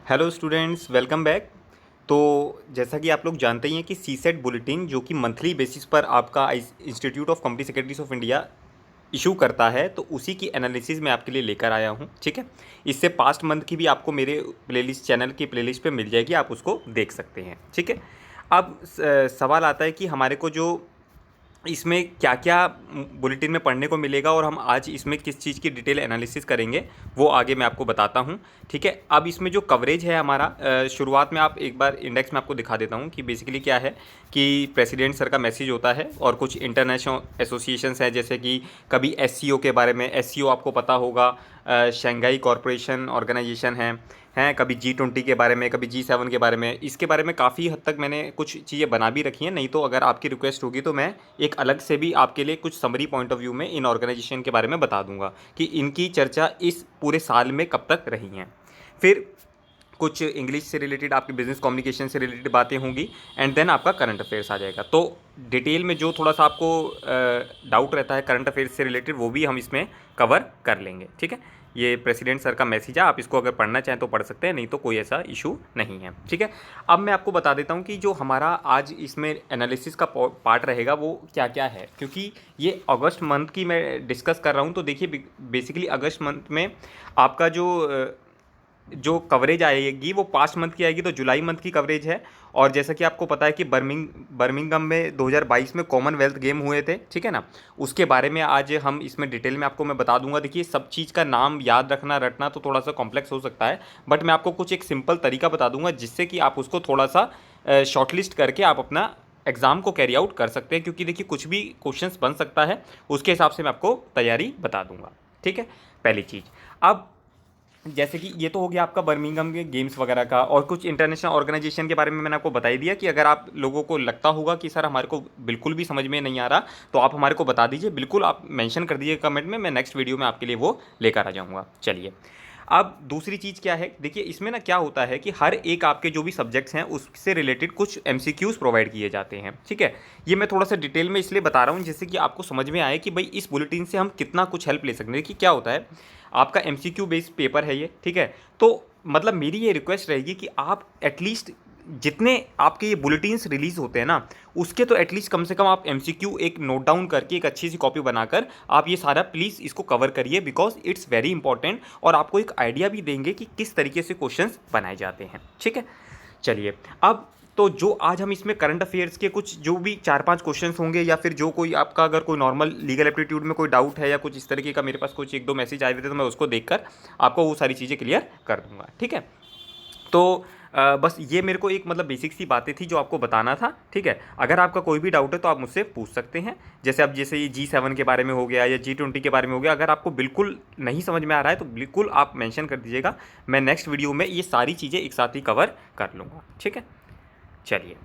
Hello students, welcome back. तो जैसा कि आप लोग जानते ही हैं कि सीसेट बुलेटिन जो कि मंथली बेसिस पर आपका institute of company secretaries of India issue करता है, तो उसी की एनालिसिस मैं आपके लिए लेकर आया हूं। ठीक है, इससे पास्ट मंथ की भी आपको मेरे प्लेलिस्ट चैनल की प्लेलिस्ट पे मिल जाएगी, आप उसको देख सकते हैं। ठीक है, अब सवाल आता है कि हमारे को जो इसमें क्या क्या बुलेटिन में पढ़ने को मिलेगा और हम आज इसमें किस चीज़ की डिटेल एनालिसिस करेंगे, वो आगे मैं आपको बताता हूँ। ठीक है, अब इसमें जो कवरेज है हमारा, शुरुआत में आप एक बार इंडेक्स में आपको दिखा देता हूँ कि बेसिकली क्या है कि प्रेसिडेंट सर का मैसेज होता है और कुछ इंटरनेशनल एसोसिएशंस हैं, जैसे कि कभी एससीओ के बारे में, एससीओ आपको पता होगा, शंघाई कॉरपोरेशन ऑर्गेनाइजेशन हैं, कभी G20 के बारे में, कभी G7 के बारे में। इसके बारे में काफ़ी हद तक मैंने कुछ चीज़ें बना भी रखी हैं, नहीं तो अगर आपकी रिक्वेस्ट होगी तो मैं एक अलग से भी आपके लिए कुछ समरी पॉइंट ऑफ व्यू में इन ऑर्गेनाइजेशन के बारे में बता दूंगा कि इनकी चर्चा इस पूरे साल में कब तक रही हैं। फिर कुछ इंग्लिश से रिलेटेड, आपकी बिजनेस कम्युनिकेशन से रिलेटेड बातें होंगी, एंड देन आपका करंट अफेयर्स आ जाएगा। तो डिटेल में जो थोड़ा सा आपको डाउट रहता है करंट अफेयर्स से रिलेटेड, वो भी हम इसमें कवर कर लेंगे। ठीक है, ये प्रेसिडेंट सर का मैसेज है, आप इसको अगर पढ़ना चाहें तो पढ़ सकते हैं, नहीं तो कोई ऐसा इशू नहीं है। ठीक है, अब मैं आपको बता देता हूँ कि जो हमारा आज इसमें एनालिसिस का पार्ट रहेगा वो क्या क्या है, क्योंकि ये अगस्त मंथ की मैं डिस्कस कर रहा हूँ। तो देखिए, बेसिकली अगस्त मंथ में आपका जो कवरेज आएगी वो पास्ट मंथ की आएगी, तो जुलाई मंथ की कवरेज है। और जैसा कि आपको पता है कि बर्मिंगम में 2022 में कॉमनवेल्थ गेम हुए थे, ठीक है ना, उसके बारे में आज हम इसमें डिटेल में आपको मैं बता दूंगा। देखिए, सब चीज़ का नाम याद रटना तो थोड़ा सा कॉम्प्लेक्स हो सकता है, बट मैं आपको कुछ एक सिंपल तरीका बता दूंगा जिससे कि आप उसको थोड़ा सा शॉर्टलिस्ट करके आप अपना एग्ज़ाम को कैरी आउट कर सकते हैं, क्योंकि देखिए कुछ भी क्वेश्चंस बन सकता है, उसके हिसाब से मैं आपको तैयारी बता दूंगा। ठीक है, पहली चीज़। अब जैसे कि ये तो हो गया आपका बर्मिंघम के गेम्स वगैरह का, और कुछ इंटरनेशनल ऑर्गेनाइजेशन के बारे में मैंने आपको बता ही दिया कि अगर आप लोगों को लगता होगा कि सर हमारे को बिल्कुल भी समझ में नहीं आ रहा, तो आप हमारे को बता दीजिए, बिल्कुल आप मेंशन कर दीजिए कमेंट में, मैं नेक्स्ट वीडियो में आपके लिए वो लेकर आ जाऊँगा। चलिए, अब दूसरी चीज़ क्या है, देखिए इसमें ना क्या होता है कि हर एक आपके जो भी सब्जेक्ट्स हैं उससे रिलेटेड कुछ एमसीक्यूज़ प्रोवाइड किए जाते हैं। ठीक है, ये मैं थोड़ा सा डिटेल में इसलिए बता रहा हूँ जिससे कि आपको समझ में आए कि भाई इस बुलेटिन से हम कितना कुछ हेल्प ले सकते हैं। देखिए क्या होता है, आपका एमसीक्यू बेस्ड पेपर है ये, ठीक है, तो मतलब मेरी ये रिक्वेस्ट रहेगी कि आप एटलीस्ट जितने आपके ये बुलेटिन्स रिलीज होते हैं ना, उसके तो एटलीस्ट कम से कम आप एमसीक्यू एक नोट डाउन करके एक अच्छी सी कॉपी बनाकर आप ये सारा प्लीज़ इसको कवर करिए, बिकॉज इट्स वेरी इंपॉर्टेंट, और आपको एक आइडिया भी देंगे कि किस तरीके से क्वेश्चंस बनाए जाते हैं। ठीक है, चलिए, अब तो जो आज हम इसमें करंट अफेयर्स के कुछ जो भी 4-5 क्वेश्चंस होंगे, या फिर जो कोई आपका अगर कोई नॉर्मल लीगल एप्टीट्यूड में कोई डाउट है या कुछ इस तरीके का, मेरे पास कुछ 1-2 मैसेज आए हुए थे, तो मैं उसको देखकर आपको वो सारी चीज़ें क्लियर कर दूंगा। ठीक है, तो बस ये मेरे को एक मतलब बेसिक सी बातें थी जो आपको बताना था। ठीक है, अगर आपका कोई भी डाउट है तो आप मुझसे पूछ सकते हैं। जैसे अब जैसे ये G7 के बारे में हो गया या G20 के बारे में हो गया, अगर आपको बिल्कुल नहीं समझ में आ रहा है तो बिल्कुल आप मेंशन कर दीजिएगा, मैं नेक्स्ट वीडियो में ये सारी चीज़ें एक साथ ही कवर कर लूँगा। ठीक है, चलिए,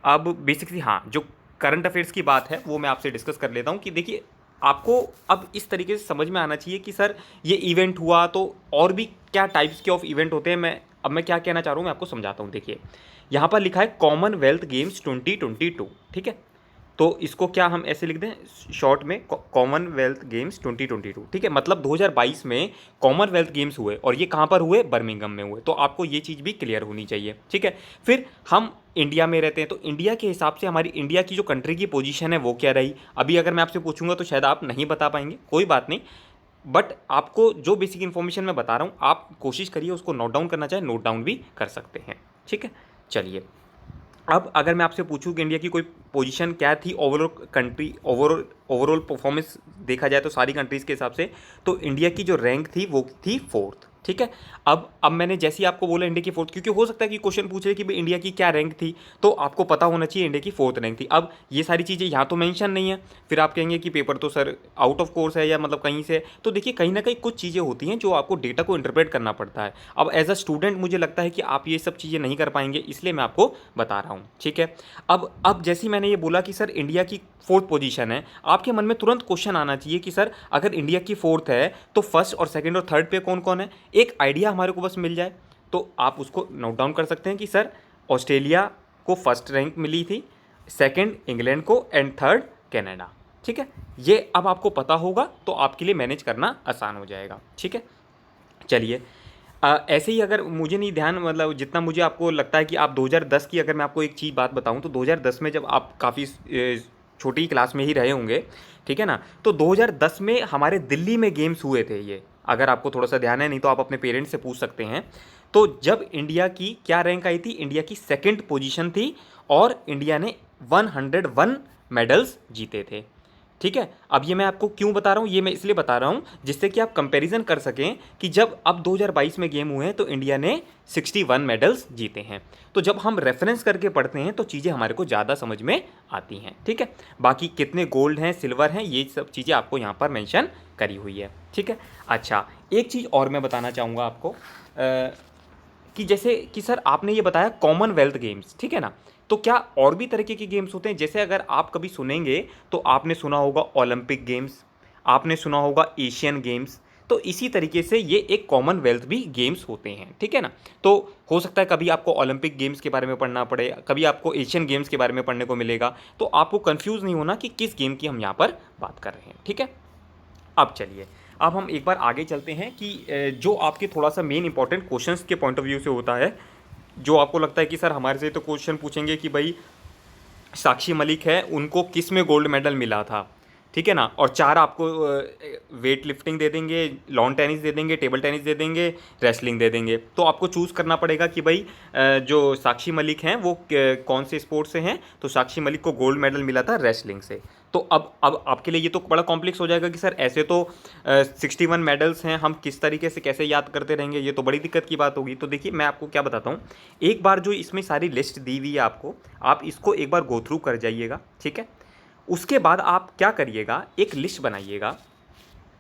अब बेसिकली हाँ, जो करंट अफेयर्स की बात है वो मैं आपसे डिस्कस कर लेता हूँ कि देखिए आपको अब इस तरीके से समझ में आना चाहिए कि सर ये इवेंट हुआ, तो और भी क्या टाइप्स के ऑफ इवेंट होते हैं। मैं क्या कहना चाह रहा हूँ मैं आपको समझाता हूँ। देखिए, यहाँ पर लिखा है कॉमनवेल्थ गेम्स 2022। ठीक है, तो इसको क्या हम ऐसे लिख दें शॉर्ट में, कॉमनवेल्थ गेम्स 2022। ठीक है, मतलब 2022 में कॉमनवेल्थ गेम्स हुए, और ये कहाँ पर हुए, बर्मिंघम में हुए। तो आपको ये चीज़ भी क्लियर होनी चाहिए। ठीक है, फिर हम इंडिया में रहते हैं, तो इंडिया के हिसाब से हमारी इंडिया की जो कंट्री की पोजीशन है वो क्या रही। अभी अगर मैं आपसे पूछूंगा तो शायद आप नहीं बता पाएंगे, कोई बात नहीं, बट आपको जो बेसिक इन्फॉर्मेशन मैं बता रहा हूँ आप कोशिश करिए उसको नोट डाउन करना, चाहे नोट डाउन भी कर सकते हैं। ठीक है, चलिए, अब अगर मैं आपसे पूछूं कि इंडिया की कोई पोजीशन क्या थी ओवरऑल कंट्री, ओवरऑल परफॉर्मेंस देखा जाए तो सारी कंट्रीज़ के हिसाब से, तो इंडिया की जो रैंक थी वो थी 4th। ठीक है, अब मैंने जैसे ही आपको बोला इंडिया की 4th, क्योंकि हो सकता है कि क्वेश्चन पूछ रहे कि भाई इंडिया की क्या रैंक थी, तो आपको पता होना चाहिए इंडिया की 4th रैंक थी। अब ये सारी चीज़ें यहाँ तो मेंशन नहीं है, फिर आप कहेंगे कि पेपर तो सर आउट ऑफ कोर्स है या मतलब कहीं से, तो देखिए कहीं ना कहीं कुछ चीज़ें होती हैं जो आपको डेटा को इंटरप्रेट करना पड़ता है। अब एज अ स्टूडेंट मुझे लगता है कि आप ये सब चीज़ें नहीं कर पाएंगे, इसलिए मैं आपको बता रहा हूँ। ठीक है, अब जैसे ही मैंने ये बोला कि सर इंडिया की 4th पोजीशन है, आपके मन में तुरंत क्वेश्चन आना चाहिए कि सर अगर इंडिया की 4th है तो फर्स्ट और सेकंड और थर्ड पे कौन कौन है, एक आइडिया हमारे को बस मिल जाए। तो आप उसको नोट डाउन कर सकते हैं कि सर ऑस्ट्रेलिया को फर्स्ट रैंक मिली थी, सेकंड इंग्लैंड को, एंड थर्ड कनाडा। ठीक है, ये अब आपको पता होगा तो आपके लिए मैनेज करना आसान हो जाएगा। ठीक है, चलिए, ऐसे ही अगर मुझे नहीं ध्यान, मतलब जितना मुझे आपको लगता है कि आप 2010 की, अगर मैं आपको एक चीज़ बात बताऊं तो 2010 में जब आप काफ़ी छोटी क्लास में ही रहे होंगे, ठीक है ना, तो 2010 में हमारे दिल्ली में गेम्स हुए थे ये, अगर आपको थोड़ा सा ध्यान है, नहीं तो आप अपने पेरेंट्स से पूछ सकते हैं। तो जब इंडिया की क्या रैंक आई थी, इंडिया की सेकंड पोजीशन थी और इंडिया ने 101 मेडल्स जीते थे। ठीक है, अब ये मैं आपको क्यों बता रहा हूँ, ये मैं इसलिए बता रहा हूँ जिससे कि आप कंपैरिजन कर सकें कि जब अब 2022 में गेम हुए हैं तो इंडिया ने 61 मेडल्स जीते हैं। तो जब हम रेफरेंस करके पढ़ते हैं तो चीज़ें हमारे को ज़्यादा समझ में आती हैं। ठीक है, बाकी कितने गोल्ड हैं, सिल्वर हैं, ये सब चीज़ें आपको यहाँ पर मेंशन करी हुई है। ठीक है, अच्छा एक चीज़ और मैं बताना चाहूँगा आपको, कि जैसे कि सर आपने ये बताया कॉमनवेल्थ गेम्स, ठीक है ना, तो क्या और भी तरीके के गेम्स होते हैं? जैसे अगर आप कभी सुनेंगे तो आपने सुना होगा ओलंपिक गेम्स, आपने सुना होगा एशियन गेम्स, तो इसी तरीके से ये एक कॉमनवेल्थ भी गेम्स होते हैं। ठीक है ना, तो हो सकता है कभी आपको ओलंपिक गेम्स के बारे में पढ़ना पड़े, कभी आपको एशियन गेम्स के बारे में पढ़ने को मिलेगा, तो आपको कंफ्यूज नहीं होना कि किस गेम की हम यहाँ पर बात कर रहे हैं। ठीक है, अब चलिए, अब हम एक बार आगे चलते हैं कि जो आपके थोड़ा सा मेन इंपॉर्टेंट क्वेश्चंस के पॉइंट ऑफ व्यू से होता है, जो आपको लगता है कि सर हमारे से तो क्वेश्चन पूछेंगे कि भाई साक्षी मलिक है, उनको किस में गोल्ड मेडल मिला था, ठीक है ना, और चार आपको वेट लिफ्टिंग दे देंगे, लॉन टेनिस दे देंगे, टेबल टेनिस दे देंगे, रेसलिंग दे देंगे, तो आपको चूज़ करना पड़ेगा कि भाई जो साक्षी मलिक हैं वो कौन से स्पोर्ट से हैं। तो साक्षी मलिक को गोल्ड मेडल मिला था रेसलिंग से। तो अब आपके लिए ये तो बड़ा कॉम्प्लेक्स हो जाएगा कि सर ऐसे तो 61 मेडल्स हैं, हम किस तरीके से कैसे याद करते रहेंगे, ये तो बड़ी दिक्कत की बात होगी। तो देखिए मैं आपको क्या बताता हूँ, एक बार जो इसमें सारी लिस्ट दी हुई है आपको, आप इसको एक बार गो थ्रू कर जाइएगा। ठीक है, उसके बाद आप क्या करिएगा, एक लिस्ट बनाइएगा,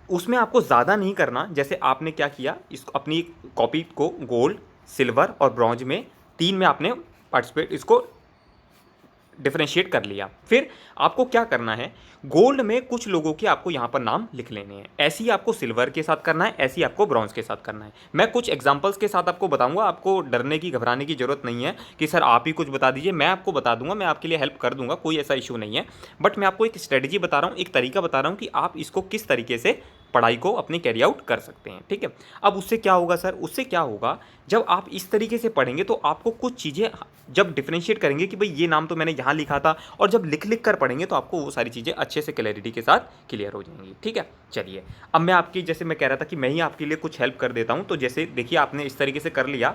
उसमें आपको ज़्यादा नहीं करना। जैसे आपने क्या किया, इसको अपनी कॉपी को गोल्ड, सिल्वर और ब्रॉन्ज में, तीन में आपने पार्टिसिपेट इसको डिफरेंशिएट कर लिया। फिर आपको क्या करना है, गोल्ड में कुछ लोगों के आपको यहाँ पर नाम लिख लेने हैं, ऐसे ही आपको सिल्वर के साथ करना है, ऐसे ही आपको ब्रॉन्ज के साथ करना है। मैं कुछ एग्जांपल्स के साथ आपको बताऊंगा, आपको डरने की घबराने की जरूरत नहीं है कि सर आप ही कुछ बता दीजिए, मैं आपको बता दूंगा, मैं आपके लिए हेल्प कर दूंगा, कोई ऐसा इशू नहीं है। बट मैं आपको एक स्ट्रेटजी बता रहा हूँ, एक तरीका बता रहा हूँ कि आप इसको किस तरीके से पढ़ाई को अपनी कैरी आउट कर सकते हैं। ठीक है, अब उससे क्या होगा सर, उससे क्या होगा, जब आप इस तरीके से पढ़ेंगे तो आपको कुछ चीज़ें जब डिफरेंशिएट करेंगे कि भाई ये नाम तो मैंने यहाँ लिखा था, और जब लिख लिख कर पढ़ेंगे तो आपको वो सारी चीज़ें अच्छे से क्लैरिटी के साथ क्लियर हो जाएंगी। ठीक है, चलिए अब मैं आपकी, जैसे मैं कह रहा था कि मैं ही आपके लिए कुछ हेल्प कर देता हूँ। तो जैसे देखिए आपने इस तरीके से कर लिया,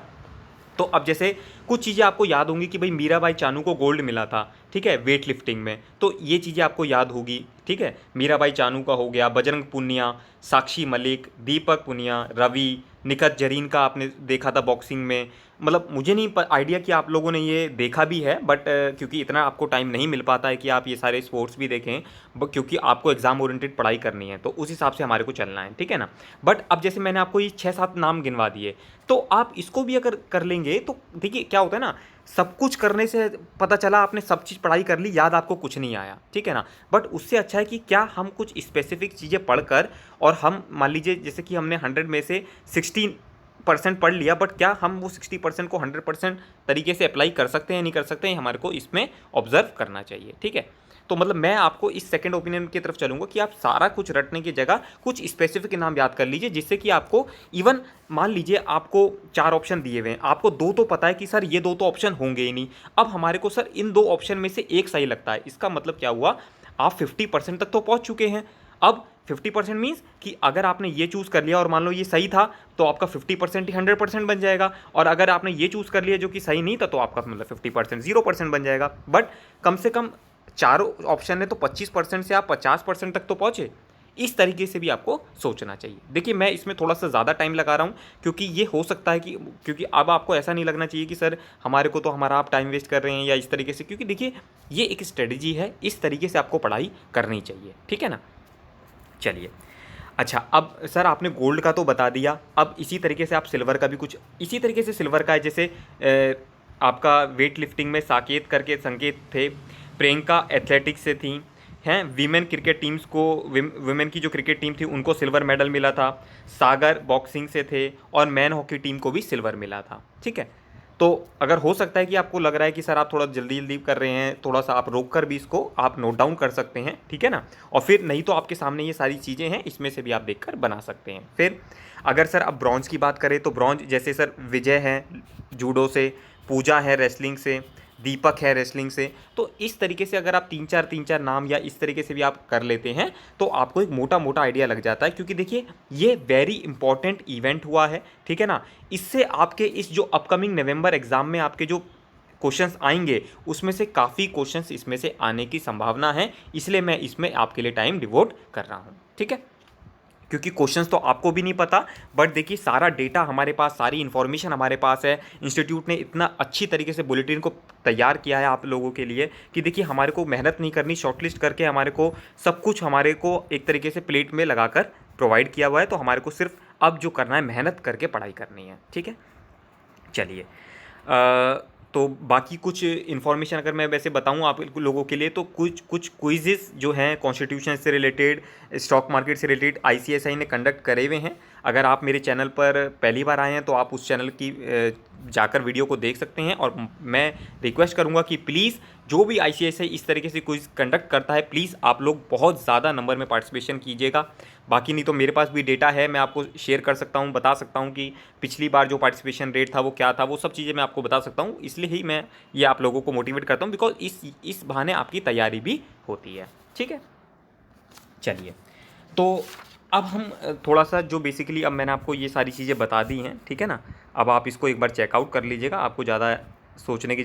तो अब जैसे कुछ चीज़ें आपको याद होंगी कि भाई मीराबाई चानू को गोल्ड मिला था, ठीक है, वेट लिफ्टिंग में, तो ये चीज़ें आपको याद होगी। ठीक है, मीराबाई चानू का हो गया, बजरंग पुनिया, साक्षी मलिक, दीपक पुनिया, रवि, निखत जरीन का आपने देखा था बॉक्सिंग में। मतलब मुझे नहीं आइडिया कि आप लोगों ने ये देखा भी है, बट क्योंकि इतना आपको टाइम नहीं मिल पाता है कि आप ये सारे स्पोर्ट्स भी देखें, क्योंकि आपको एग्जाम ओरिएंटेड पढ़ाई करनी है, तो उस हिसाब से हमारे को चलना है। ठीक है ना, बट अब जैसे मैंने आपको ये 6-7 नाम गिनवा दिए, तो आप इसको भी अगर कर लेंगे तो देखिए क्या होता है ना, सब कुछ करने से पता चला आपने सब चीज़ पढ़ाई कर ली, याद आपको कुछ नहीं आया। ठीक है ना, बट उससे अच्छा है कि क्या हम कुछ स्पेसिफिक चीज़ें पढ़कर, और हम मान लीजिए जैसे कि हमने 100 में से 60% पढ़ लिया, बट क्या हम वो 60% को 100% तरीके से अप्लाई कर सकते हैं, नहीं कर सकते हैं, हमारे को इसमें ऑब्जर्व करना चाहिए। ठीक है, तो मतलब मैं आपको इस सेकंड ओपिनियन की तरफ चलूंगा कि आप सारा कुछ रटने की जगह कुछ स्पेसिफिक नाम याद कर लीजिए, जिससे कि आपको इवन मान लीजिए आपको 4 ऑप्शन दिए हुए हैं, आपको 2 तो पता है कि सर ये 2 तो ऑप्शन होंगे ही नहीं, अब हमारे को सर इन 2 ऑप्शन में से एक सही लगता है, इसका मतलब क्या हुआ, आप 50% तक तो पहुंच चुके हैं। अब 50% मीन्स कि अगर आपने ये चूज़ कर लिया और मान लो ये सही था, तो आपका 50% ही 100% बन जाएगा, और अगर आपने ये चूज़ कर लिया जो कि सही नहीं था, तो आपका मतलब 50% 0% बन जाएगा। बट कम से कम चारों ऑप्शन है तो 25% से आप 50% तक तो पहुँचे। इस तरीके से भी आपको सोचना चाहिए। देखिए मैं इसमें थोड़ा सा ज़्यादा टाइम लगा रहा हूँ, क्योंकि ये हो सकता है कि, क्योंकि अब आपको ऐसा नहीं लगना चाहिए कि सर हमारे को तो हमारा आप टाइम वेस्ट कर रहे हैं या इस तरीके से, क्योंकि देखिए ये एक स्ट्रेटजी है, इस तरीके से आपको पढ़ाई करनी चाहिए। ठीक है ना, चलिए अच्छा, अब सर आपने गोल्ड का तो बता दिया, अब इसी तरीके से आप सिल्वर का भी कुछ इसी तरीके से सिल्वर का है। जैसे आपका वेट लिफ्टिंग में साकेत करके संकेत थे, प्रियंका एथलेटिक्स से थी, हैं वीमेन क्रिकेट टीम्स को, वीमेन की जो क्रिकेट टीम थी उनको सिल्वर मेडल मिला था, सागर बॉक्सिंग से थे, और मैन हॉकी टीम को भी सिल्वर मिला था। ठीक है, तो अगर हो सकता है कि आपको लग रहा है कि सर आप थोड़ा जल्दी जल्दी कर रहे हैं, थोड़ा सा आप रोक कर भी इसको आप नोट डाउन कर सकते हैं, ठीक है ना। और फिर नहीं तो आपके सामने ये सारी चीज़ें हैं, इसमें से भी आप देखकर बना सकते हैं। फिर अगर सर अब ब्रॉन्ज की बात करें तो ब्रॉन्ज जैसे सर विजय है जूडो से, पूजा है रेसलिंग से, दीपक है रेसलिंग से। तो इस तरीके से अगर आप तीन चार नाम या इस तरीके से भी आप कर लेते हैं तो आपको एक मोटा मोटा आइडिया लग जाता है, क्योंकि देखिए ये वेरी इंपॉर्टेंट इवेंट हुआ है, ठीक है ना। इससे आपके इस जो अपकमिंग नवंबर एग्ज़ाम में आपके जो क्वेश्चंस आएंगे उसमें से काफ़ी क्वेश्चंस इसमें से आने की संभावना है, इसलिए मैं इसमें आपके लिए टाइम डिवोट कर रहा हूँ, ठीक है। क्योंकि क्वेश्चंस तो आपको भी नहीं पता, बट देखिए सारा डेटा हमारे पास, सारी इन्फॉर्मेशन हमारे पास है। इंस्टीट्यूट ने इतना अच्छी तरीके से बुलेटिन को तैयार किया है आप लोगों के लिए कि देखिए हमारे को मेहनत नहीं करनी, शॉर्टलिस्ट करके हमारे को सब कुछ हमारे को एक तरीके से प्लेट में लगाकर प्रोवाइड किया हुआ है। तो हमारे को सिर्फ अब जो करना है मेहनत करके पढ़ाई करनी है, ठीक है। चलिए तो बाकी कुछ इन्फॉर्मेशन अगर मैं वैसे बताऊं आप लोगों के लिए, तो कुछ क्विज़ेस जो हैं कॉन्स्टिट्यूशन से रिलेटेड, स्टॉक मार्केट से रिलेटेड आईसीएसआई ने कंडक्ट करे हुए हैं। अगर आप मेरे चैनल पर पहली बार आए हैं तो आप उस चैनल की जाकर वीडियो को देख सकते हैं। और मैं रिक्वेस्ट करूंगा कि प्लीज़ जो भी आईसीएसआई इस तरीके से क्विज़ कंडक्ट करता है, प्लीज़ आप लोग बहुत ज़्यादा नंबर में पार्टिसिपेशन कीजिएगा। बाकी नहीं तो मेरे पास भी डेटा है, मैं आपको शेयर कर सकता हूँ, बता सकता हूँ कि पिछली बार जो पार्टिसिपेशन रेट था वो क्या था, वो सब चीज़ें मैं आपको बता सकता हूँ। इसलिए ही मैं ये आप लोगों को मोटिवेट करता हूँ, बिकॉज इस बहाने आपकी तैयारी भी होती है, ठीक है। चलिए तो अब हम थोड़ा सा जो बेसिकली अब मैंने आपको ये सारी चीज़ें बता दी हैं, ठीक है ना। अब आप इसको एक बार चेकआउट कर लीजिएगा, आपको ज़्यादा सोचने की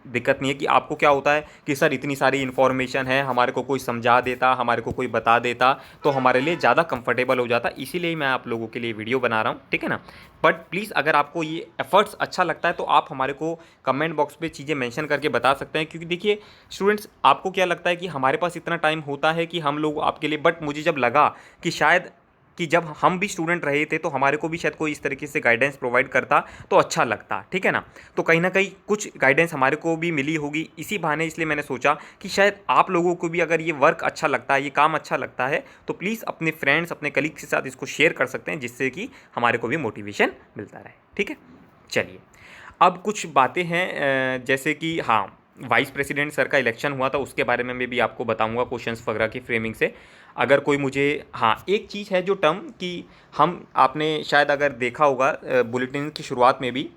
दिक्कत नहीं है कि आपको क्या होता है कि सर इतनी सारी इन्फॉर्मेशन है, हमारे को कोई समझा देता, हमारे को कोई बता देता तो हमारे लिए ज़्यादा कंफर्टेबल हो जाता। इसीलिए मैं आप लोगों के लिए वीडियो बना रहा हूँ, ठीक है ना। बट प्लीज़ अगर आपको ये एफर्ट्स अच्छा लगता है तो आप हमारे को कमेंट बॉक्स पे चीज़ें मेंशन करके बता सकते हैं। क्योंकि देखिए स्टूडेंट्स, आपको क्या लगता है कि हमारे पास इतना टाइम होता है कि हम लोग आपके लिए, बट मुझे जब लगा कि शायद कि जब हम भी स्टूडेंट रहे थे तो हमारे को भी शायद कोई इस तरीके से गाइडेंस प्रोवाइड करता तो अच्छा लगता, ठीक है ना। तो कहीं ना कहीं कुछ गाइडेंस हमारे को भी मिली होगी इसी बहाने, इसलिए मैंने सोचा कि शायद आप लोगों को भी अगर ये वर्क अच्छा लगता है, ये काम अच्छा लगता है, तो प्लीज़ अपने फ्रेंड्स, अपने कलीग्स के साथ इसको शेयर कर सकते हैं, जिससे कि हमारे को भी मोटिवेशन मिलता रहे, ठीक है। चलिए अब कुछ बातें हैं, जैसे कि हाँ, वाइस प्रेसिडेंट सर का इलेक्शन हुआ था, उसके बारे में भी आपको बताऊंगा क्वेश्चंस वगैरह की फ्रेमिंग से। अगर कोई मुझे, हाँ एक चीज़ है जो टर्म कि हम, आपने शायद अगर देखा होगा बुलेटिन की शुरुआत में भी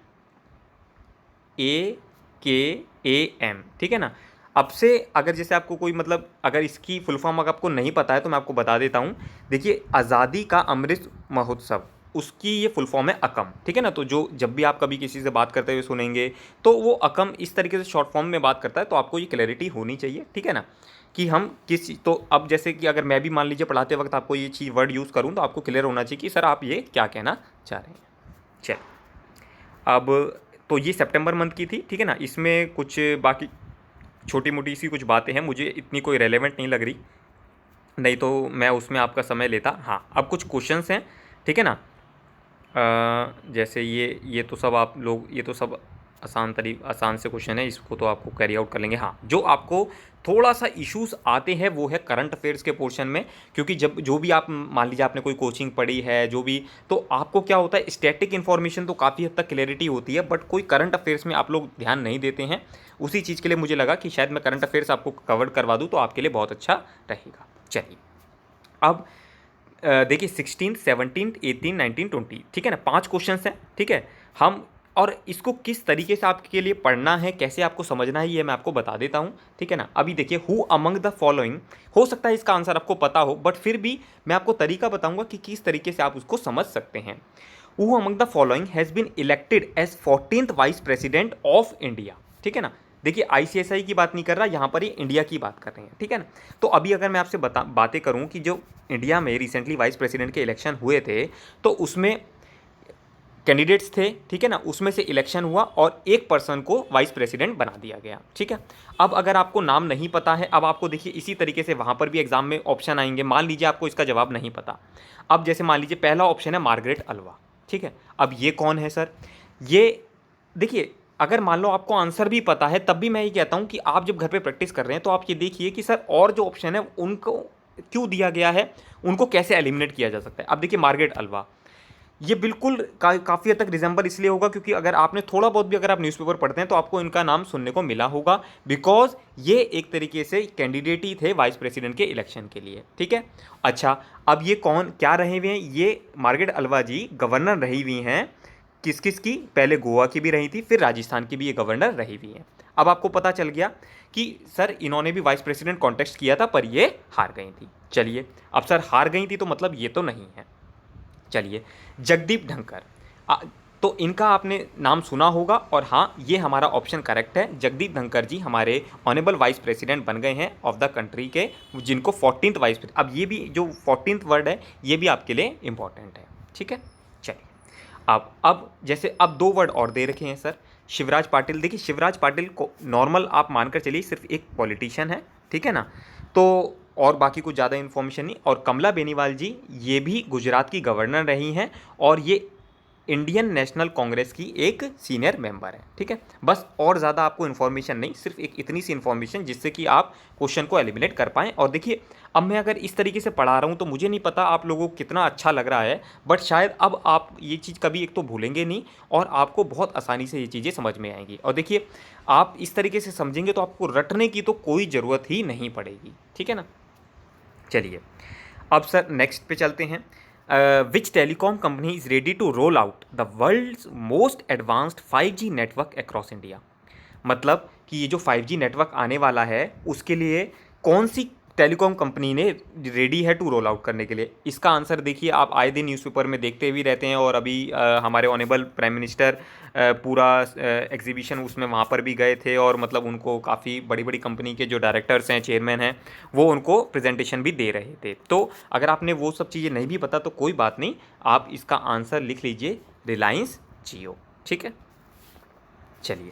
AKAM, ठीक है ना। अब से अगर जैसे आपको कोई मतलब अगर इसकी फुल फॉर्म अगर आपको नहीं पता है तो मैं आपको बता देता हूँ। देखिए आज़ादी का अमृत महोत्सव, उसकी ये फुल फॉर्म है अकम, ठीक है ना। तो जो जब भी आप कभी किसी से बात करते हुए सुनेंगे तो वो अकम इस तरीके से शॉर्ट फॉर्म में बात करता है, तो आपको ये क्लैरिटी होनी चाहिए, ठीक है ना, कि हम किस चीज़। तो अब जैसे कि अगर मैं भी मान लीजिए पढ़ाते वक्त आपको ये चीज़ वर्ड यूज़ करूँ तो आपको क्लियर होना चाहिए कि सर आप ये क्या कहना चाह रहे हैं। चल अब तो ये सितंबर मंथ की थी, ठीक है ना। इसमें कुछ बाकी छोटी मोटी सी कुछ बातें हैं, मुझे इतनी कोई रेलेवेंट नहीं लग रही, नहीं तो मैं उसमें आपका समय लेता। हाँ अब कुछ क्वेश्चंस हैं, ठीक है ना। जैसे ये तो सब आप लोग, ये तो सब आसान से क्वेश्चन है, इसको तो आपको कैरी आउट कर लेंगे। हाँ जो आपको थोड़ा सा इश्यूज आते हैं वो है करंट अफेयर्स के पोर्शन में, क्योंकि जब जो भी आप मान लीजिए आपने कोई कोचिंग पढ़ी है जो भी, तो आपको क्या होता है स्टैटिक इन्फॉर्मेशन तो काफ़ी हद तक क्लैरिटी होती है, बट कोई करंट अफेयर्स में आप लोग ध्यान नहीं देते हैं। उसी चीज़ के लिए मुझे लगा कि शायद मैं करंट अफेयर्स आपको कवर करवा दूँ तो आपके लिए बहुत अच्छा रहेगा। चलिए अब देखिए 16, 17, 18, 19, 20, ठीक है ना, 5 क्वेश्चन हैं, ठीक है। हम और इसको किस तरीके से आपके लिए पढ़ना है, कैसे आपको समझना है, ये मैं आपको बता देता हूँ, ठीक है ना। अभी देखिए हु अमंग द फॉलोइंग, हो सकता है इसका आंसर आपको पता हो, बट फिर भी मैं आपको तरीका बताऊंगा कि किस तरीके से आप उसको समझ सकते हैं। Who among the following has been elected as 14th vice president of India, ठीक है ना। देखिए आईसीएसआई की बात नहीं कर रहा यहाँ पर, ये इंडिया की बात कर रहे हैं, ठीक है ना। तो अभी अगर मैं आपसे बातें करूँ कि जो इंडिया में रिसेंटली वाइस प्रेसिडेंट के इलेक्शन हुए थे तो उसमें कैंडिडेट्स थे, ठीक है ना, उसमें से इलेक्शन हुआ और एक पर्सन को वाइस प्रेसिडेंट बना दिया गया, ठीक है। अब अगर आपको नाम नहीं पता है, अब आपको देखिए इसी तरीके से वहाँ पर भी एग्जाम में ऑप्शन आएंगे। मान लीजिए आपको इसका जवाब नहीं पता, अब जैसे मान लीजिए पहला ऑप्शन है मार्गरेट अल्वा, ठीक है। अब ये कौन है सर, ये देखिए अगर मान लो आपको आंसर भी पता है तब भी मैं ये कहता हूँ कि आप जब घर पे प्रैक्टिस कर रहे हैं तो आप ये देखिए कि सर और जो ऑप्शन है उनको क्यों दिया गया है, उनको कैसे एलिमिनेट किया जा सकता है। अब देखिए मार्गरेट अल्वा, ये बिल्कुल काफ़ी हद तक रिजेंबल इसलिए होगा क्योंकि अगर आपने थोड़ा बहुत भी अगर आप न्यूज़पेपर पढ़ते हैं तो आपको इनका नाम सुनने को मिला होगा, बिकॉज ये एक तरीके से कैंडिडेट ही थे वाइस प्रेसिडेंट के इलेक्शन के लिए। ठीक है, अच्छा, अब ये कौन क्या रहे हुए हैं? ये मार्गारेट अल्वा जी गवर्नर रही हुई हैं किस किस की, पहले गोवा की भी रही थी, फिर राजस्थान की भी ये गवर्नर रही हुई हैं। अब आपको पता चल गया कि सर इन्होंने भी वाइस प्रेसिडेंट कॉन्टेस्ट किया था पर ये हार गई थी। चलिए, अब सर हार गई थी तो मतलब ये तो नहीं है। चलिए, जगदीप धनखड़, तो इनका आपने नाम सुना होगा और हाँ, ये हमारा ऑप्शन करेक्ट है। जगदीप धनखड़ जी हमारे ऑनरेबल वाइस प्रेसिडेंट बन गए हैं ऑफ द कंट्री के, जिनको 14th वाइस। अब ये भी जो 14th वर्ड है ये भी आपके लिए इंपॉर्टेंट है। ठीक है, चलिए, अब जैसे अब दो वर्ड और दे रखे हैं सर, शिवराज पाटिल। देखिए, शिवराज पाटिल को नॉर्मल आप मानकर चलिए सिर्फ एक पॉलिटिशियन है, ठीक है ना, तो और बाकी कुछ ज़्यादा इन्फॉर्मेशन नहीं। और कमला बेनीवाल जी ये भी गुजरात की गवर्नर रही हैं और ये इंडियन नेशनल कांग्रेस की एक सीनियर मेंबर है। ठीक है, बस और ज़्यादा आपको इन्फॉर्मेशन नहीं, सिर्फ एक इतनी सी इन्फॉर्मेशन जिससे कि आप क्वेश्चन को एलिमिनेट कर पाएँ। और देखिए, अब मैं अगर इस तरीके से पढ़ा रहा हूँ तो मुझे नहीं पता आप लोगों को कितना अच्छा लग रहा है, बट शायद अब आप ये चीज़ कभी एक तो भूलेंगे नहीं और आपको बहुत आसानी से ये चीज़ें समझ में आएंगी। और देखिए, आप इस तरीके से समझेंगे तो आपको रटने की तो कोई ज़रूरत ही नहीं पड़ेगी। ठीक है ना, चलिए, अब सर नेक्स्ट पे चलते हैं। Which telecom company is ready to roll out the world's most advanced 5G network across India? मतलब कि ये जो 5G नेटवर्क आने वाला है उसके लिए कौन सी टेलीकॉम कंपनी ने रेडी है टू रोल आउट करने के लिए? इसका आंसर देखिए, आप आए दिन न्यूज़पेपर में देखते भी रहते हैं और अभी हमारे ऑनेबल प्राइम मिनिस्टर पूरा एग्जीबिशन उसमें वहाँ पर भी गए थे और मतलब उनको काफ़ी बड़ी बड़ी कंपनी के जो डायरेक्टर्स हैं, चेयरमैन हैं, वो उनको प्रेजेंटेशन भी दे रहे थे। तो अगर आपने वो सब चीज़ें नहीं भी पता तो कोई बात नहीं, आप इसका आंसर लिख लीजिए, रिलायंस जियो। ठीक है, चलिए,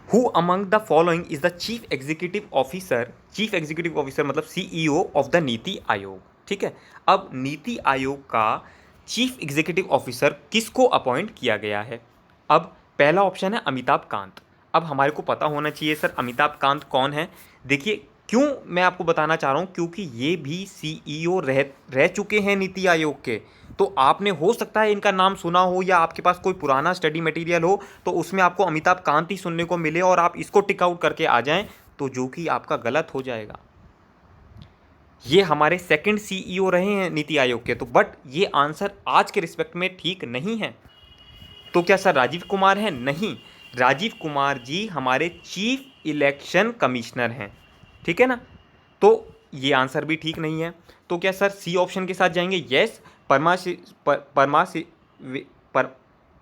who among the following is the chief executive officer? Chief executive officer मतलब CEO of the NITI Aayog. ठीक है, अब नीति आयोग का चीफ एग्जीक्यूटिव ऑफिसर किसको अपॉइंट किया गया है? अब पहला ऑप्शन है अमिताभ कांत। अब हमारे को पता होना चाहिए सर अमिताभ कांत कौन है। देखिए, क्यों मैं आपको बताना चाह रहा हूँ, क्योंकि ये भी सीईओ रह चुके हैं नीति आयोग के। तो आपने हो सकता है इनका नाम सुना हो या आपके पास कोई पुराना स्टडी मटेरियल हो तो उसमें आपको अमिताभ कांत ही सुनने को मिले और आप इसको टिक आउट करके आ जाएं, तो जो कि आपका गलत हो जाएगा। ये हमारे सेकंड सीईओ रहे हैं नीति आयोग के, तो बट ये आंसर आज के रिस्पेक्ट में ठीक नहीं है। तो क्या सर राजीव कुमार हैं? नहीं, राजीव कुमार जी हमारे चीफ इलेक्शन कमिश्नर हैं। ठीक है ना, तो ये आंसर भी ठीक नहीं है। तो क्या सर सी ऑप्शन के साथ जाएंगे? यस,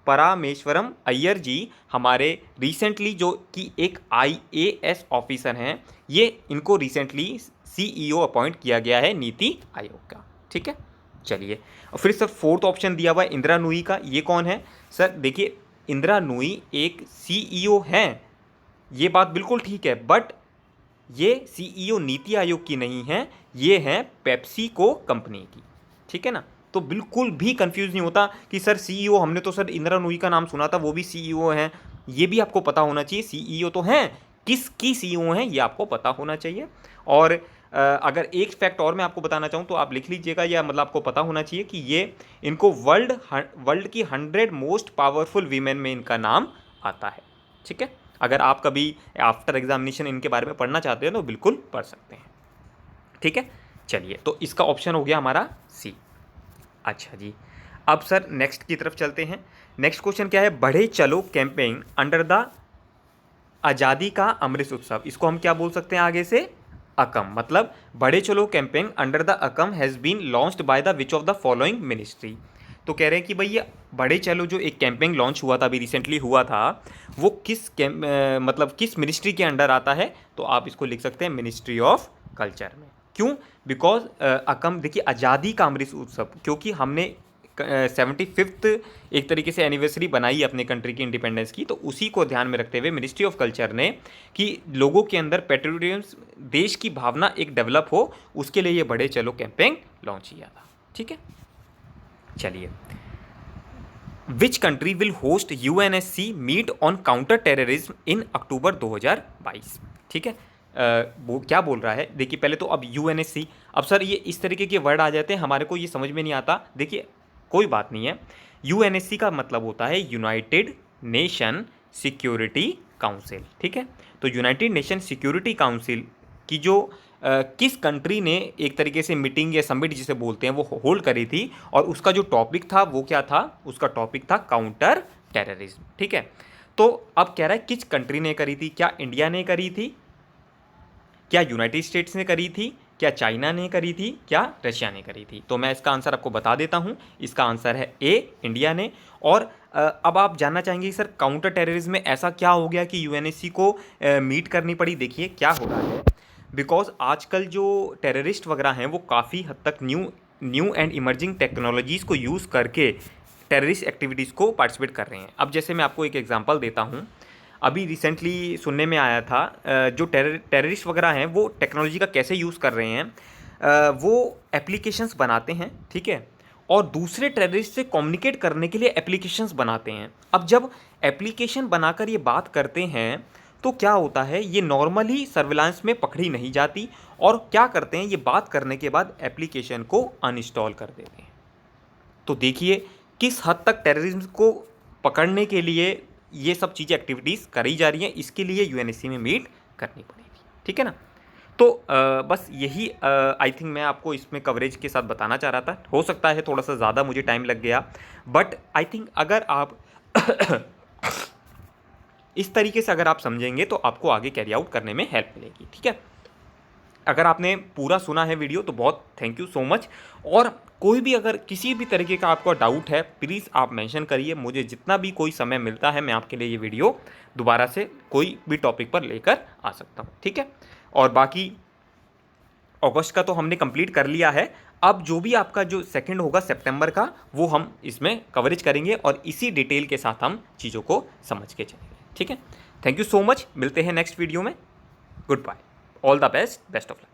परामेश्वरम अय्यर जी हमारे रिसेंटली जो कि एक आईएएस ऑफिसर हैं, ये इनको रिसेंटली सीईओ अपॉइंट किया गया है नीति आयोग का। ठीक है, चलिए, और फिर सर फोर्थ ऑप्शन दिया हुआ है इंदिरा नूई का। ये कौन है सर? देखिए, इंदिरा नूई एक सीईओ हैं, ये बात बिल्कुल ठीक है, बट ये सीईओ नीति आयोग की नहीं है, ये हैं पेप्सिको कंपनी की। ठीक है ना, तो बिल्कुल भी कंफ्यूज नहीं होता कि सर सीईओ, हमने तो सर इंदिरा नूई का नाम सुना था, वो भी सीईओ हैं। ये भी आपको पता होना चाहिए, सीईओ तो हैं, किसकी सीईओ हैं ये आपको पता होना चाहिए। और अगर एक फैक्ट और मैं आपको बताना चाहूँ तो आप लिख लीजिएगा, या मतलब आपको पता होना चाहिए कि ये इनको वर्ल्ड की 100 मोस्ट पावरफुल वीमेन में इनका नाम आता है। ठीक है, अगर आप कभी आफ्टर एग्जामिनेशन इनके बारे में पढ़ना चाहते हैं तो बिल्कुल पढ़ सकते हैं। ठीक है, चलिए, तो इसका ऑप्शन हो गया हमारा सी। अच्छा जी, अब सर नेक्स्ट की तरफ चलते हैं। नेक्स्ट क्वेश्चन क्या है? बढ़े चलो कैंपेन अंडर द आज़ादी का अमृत उत्सव, इसको हम क्या बोल सकते हैं आगे से? अकम। मतलब बढ़े चलो campaign under the AKAM has been launched by the which of the following ministry? तो कह रहे हैं कि भाई ये बढ़े चलो जो एक कैंपेन लॉन्च हुआ था, अभी रिसेंटली हुआ था, वो मतलब किस मिनिस्ट्री के अंडर आता है? तो आप इसको लिख सकते हैं मिनिस्ट्री ऑफ कल्चर में। क्यों? बिकॉज अकम, देखिए, आज़ादी का अमृत उत्सव, क्योंकि हमने 75th एक तरीके से एनिवर्सरी बनाई अपने कंट्री की इंडिपेंडेंस की, तो उसी को ध्यान में रखते हुए मिनिस्ट्री ऑफ कल्चर ने कि लोगों के अंदर पेट्रियोटिज्म, देश की भावना एक डेवलप हो, उसके लिए ये बढ़े चलो कैंपेन लॉन्च किया था। ठीक है, चलिए, which country will host UNSC meet on counter terrorism in October 2022? ठीक है, वो क्या बोल रहा है? देखिए, पहले तो अब यूएनएससी, अब सर ये इस तरीके के वर्ड आ जाते हैं, हमारे को ये समझ में नहीं आता। देखिए, कोई बात नहीं है। यूएनएससी का मतलब होता है यूनाइटेड नेशन सिक्योरिटी काउंसिल, ठीक है। तो यूनाइटेड नेशन सिक्योरिटी काउंसिल की जो किस कंट्री ने एक तरीके से मीटिंग या समिट जिसे बोलते हैं वो होल्ड करी थी, और उसका जो टॉपिक था वो क्या था, उसका टॉपिक था काउंटर टेररिज्म, ठीक है। तो अब कह रहा है किस कंट्री ने करी थी, क्या इंडिया ने करी थी, क्या यूनाइटेड स्टेट्स ने करी थी, क्या चाइना ने करी थी, क्या रशिया ने करी थी। तो मैं इसका आंसर आपको बता देता हूँ, इसका आंसर है ए, इंडिया ने। और अब आप जानना चाहेंगे सर काउंटर टेररिज्म में ऐसा क्या हो गया कि यूएनएससी को मीट करनी पड़ी। देखिए क्या हो रहा है, बिकॉज आजकल जो टेररिस्ट वगैरह हैं वो काफ़ी हद तक न्यू एंड इमर्जिंग टेक्नोलॉजीज़ को यूज़ करके टेररिस्ट एक्टिविटीज़ को पार्टिसिपेट कर रहे हैं। अब जैसे मैं आपको एक एग्जांपल देता हूँ, अभी रिसेंटली सुनने में आया था जो टेररिस्ट वगैरह हैं वो टेक्नोलॉजी का कैसे यूज़ कर रहे हैं, वो एप्लीकेशंस बनाते हैं, ठीक है, और दूसरे टेररिस्ट से कम्युनिकेट करने के लिए एप्लीकेशंस बनाते हैं। अब जब एप्लीकेशन बनाकर ये बात करते हैं तो क्या होता है, ये नॉर्मली सर्विलांस में पकड़ी नहीं जाती, और क्या करते हैं, ये बात करने के बाद एप्लीकेशन को अनइंस्टॉल कर देते हैं। तो देखिए किस हद तक टेररिज्म को पकड़ने के लिए ये सब चीज़ें एक्टिविटीज़ करी जा रही हैं, इसके लिए यूएनएससी में मीट करनी पड़ेगी, ठीक है ना। तो बस यही आई थिंक मैं आपको इसमें कवरेज के साथ बताना चाह रहा था। हो सकता है थोड़ा सा ज़्यादा मुझे टाइम लग गया, बट आई थिंक अगर आप इस तरीके से अगर आप समझेंगे तो आपको आगे कैरी आउट करने में हेल्प मिलेगी, ठीक है। अगर आपने पूरा सुना है वीडियो तो बहुत थैंक यू सो मच। और कोई भी अगर किसी भी तरीके का आपको डाउट है प्लीज़ आप मेंशन करिए, मुझे जितना भी कोई समय मिलता है मैं आपके लिए ये वीडियो दोबारा से कोई भी टॉपिक पर लेकर आ सकता हूँ, ठीक है। और बाकी अगस्त का तो हमने कंप्लीट कर लिया है, अब जो भी आपका जो सेकंड होगा सितंबर का वो हम इसमें कवरेज करेंगे और इसी डिटेल के साथ हम चीज़ों को समझ के चलेंगे, ठीक है। थैंक यू सो मच, मिलते हैं नेक्स्ट वीडियो में। Good bye, all the best, best of luck.